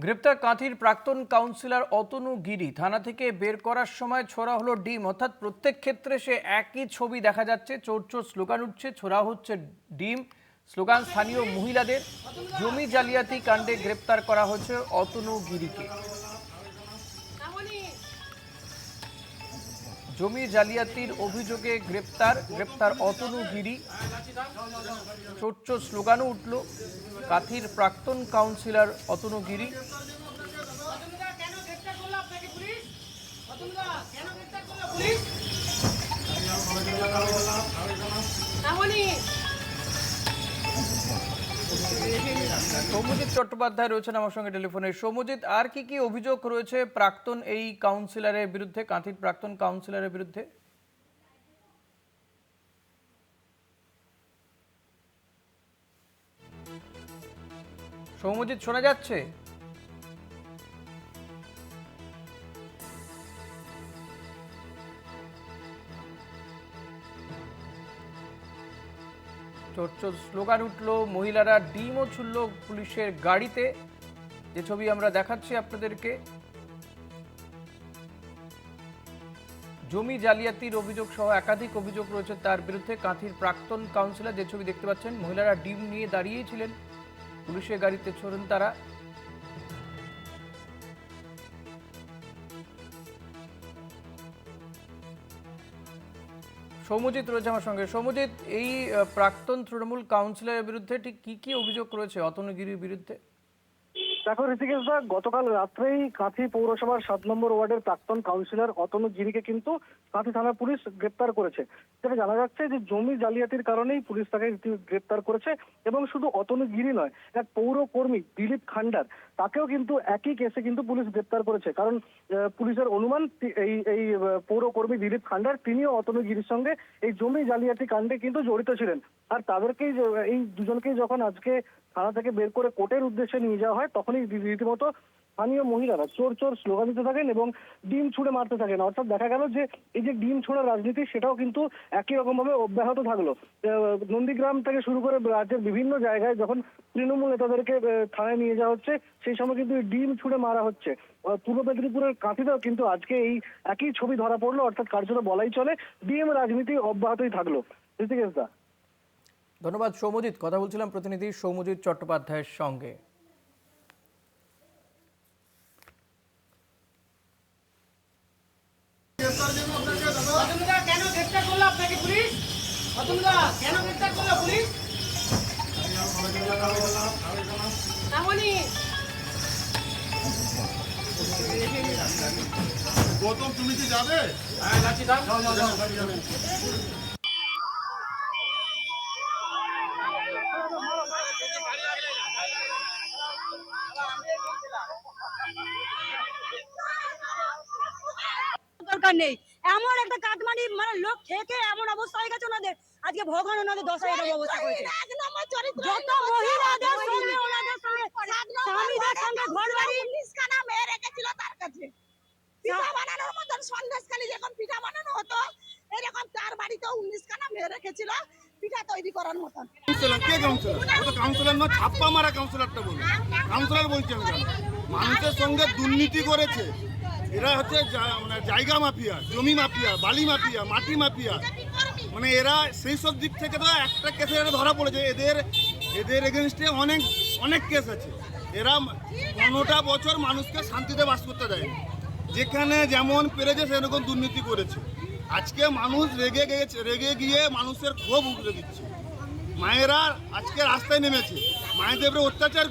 গ্রেপ্তার কাঁথির প্রাক্তন কাউন্সিলর অতনু গিরি। থানা থেকে বের করার সময় ছোড়া হলো ডিম, অর্থাৎ প্রত্যেক ক্ষেত্রে সে একই ছবি দেখা যাচ্ছে। চোর চোর স্লোগান উঠছে, ছোড়া হচ্ছে ডিম। স্লোগান স্থানীয় মহিলাদের। জমি জালিয়াতি কাণ্ডে গ্রেপ্তার করা হয়েছে অতনু গিরিকে। জমি জালিয়াতির অভিযোগে গ্রেপ্তার অতনু গিরি। চোর চোর স্লোগানও উঠল। কাঁথির প্রাক্তন কাউন্সিলর অতনু গিরি। সৌম্যজিৎ চট্টোপাধ্যায় রয়েছেন আমার সঙ্গে টেলিফোনে। সৌম্যজিৎ, আর কি কি অভিযোগ রয়েছে প্রাক্তন এই কাউন্সিলরের বিরুদ্ধে, কাঁথির প্রাক্তন কাউন্সিলরের বিরুদ্ধে? সৌম্যজিৎ, শোনা যাচ্ছে? চোর চোর স্লোগান উঠলো, মহিলারা ডিমও ছুড়ল পুলিশের গাড়িতে, যে ছবি আমরা দেখাচ্ছি আপনাদেরকে। জমি জালিয়াতির অভিযোগ সহ একাধিক অভিযোগ রয়েছে তার বিরুদ্ধে। কাঁথির প্রাক্তন কাউন্সিলর, যে ছবি দেখতে পাচ্ছেন, মহিলারা ডিম নিয়ে দাঁড়িয়েই ছিলেন, পুলিশের গাড়িতে ছোড়েন তারা। সৌম্যজিৎ রয়েছে আমার সঙ্গে। সৌম্যজিৎ, এই প্রাক্তন তৃণমূল কাউন্সিলরের বিরুদ্ধে ঠিক কি কি অভিযোগ রয়েছে অতনু গিরির বিরুদ্ধে? দেখো ঋষিকেশ দা, গতকাল রাত্রেই কাঁথি পৌরসভার 7 নম্বর ওয়ার্ডের প্রাক্তন কাউন্সিলর অতনু গিরিকে কিন্তু কাঁথি থানা পুলিশ গ্রেপ্তার করেছে। যেটা জানা যাচ্ছে যে জমি জালিয়াতির কারণেই পুলিশ তাকে গ্রেপ্তার করেছে। এবং শুধু অতনু গিরি নয়, এক পৌর কর্মী দিলীপ খান্ডার, তাকেও কিন্তু একই কেসে কিন্তু পুলিশ গ্রেপ্তার করেছে। কারণ পুলিশের অনুমান এই পৌর কর্মী দিলীপ খান্ডার তিনিও অতনু গিরির সঙ্গে এই জমি জালিয়াতি কাণ্ডে কিন্তু জড়িত ছিলেন। আর তাদেরকেই, এই দুজনকেই যখন আজকে থানা থেকে বের করে কোর্টের উদ্দেশ্যে নিয়ে যাওয়া হয়, তখনই রীতিমতো স্থানীয় মহিলারা চোর চোর স্লোগান দিতে থাকেন এবং ডিম ছুঁড়ে মারতে থাকেন। অর্থাৎ দেখা গেল যে এই যে ডিম ছোড়ার রাজনীতি, সেটাও কিন্তু একই রকম ভাবে অব্যাহত থাকলো। নন্দীগ্রাম থেকে শুরু করে রাজ্যের বিভিন্ন জায়গায় যখন তৃণমূল নেতাদেরকে থানায় নিয়ে যাওয়া হচ্ছে, সেই সময় কিন্তু ডিম ছুঁড়ে মারা হচ্ছে। পূর্ব মেদিনীপুরের কাঁথিতেও কিন্তু আজকে এই একই ছবি ধরা পড়লো। অর্থাৎ কার্যত বলাই চলে ডিম রাজনীতি অব্যাহতই থাকলো। ঋষিকেশ দা, ধন্যবাদ সৌম্যজিৎ। কথা বলছিলাম প্রতিনিধি সৌম্যজিৎ চট্টোপাধ্যায়ের সঙ্গে। কেন গ্রেপ্তার করলো আপনাকে পুলিশ? কেন গ্রেপ্তার করলো পুলিশ? গৌতম, তুমি কি যাবে? দরকার নেই। এমন একটা কাটমানি মানে লোক থেকে এমন অবস্থা হয়ে গেছে ওনাদের। আজকে ভগবান ওনাদের 10,000 অবস্থা করেছে। যত মহিলাদের সঙ্গে ওনাদের সঙ্গে স্বামীদের সঙ্গে ঘর বাড়ি নিষ্কানা মেয়ে রেখেছিল তার কাছে। পিঠা বানানোর মতন সন্দেশখালি যখন পিঠা বানানো হতো, এরকম তার বাড়িতেও 19 খানা মেয়ে রেখেছিল পিঠা তৈরি করার মতন। কে কাউন্সিলর? ও তো কাউন্সিলর না, ছাপ্পা মারা কাউন্সিলরটা বলুন। কাউন্সিলর বলছেন কেন? মানুষের সঙ্গে দুর্নীতি করেছে। এরা হচ্ছে মানে জায়গা মাফিয়া, জমি মাফিয়া, বালি মাফিয়া, মাটি মাফিয়া। মানে এরা সেই সব দিক থেকে তো একটা কেসে ধরা পড়েছে। এদের এগেনস্টে অনেক কেস আছে। এরা 15টা বছর মানুষকে শান্তিতে বাস করতে দেয়, যেখানে যেমন পেরেছে সেরকম দুর্নীতি করেছে। আজকে মানুষ রেগে গিয়ে মানুষের ক্ষোভ উগড়ে দিচ্ছে। মায়েরা আজকে রাস্তায় নেমেছে, মায়েদের উপরে অত্যাচার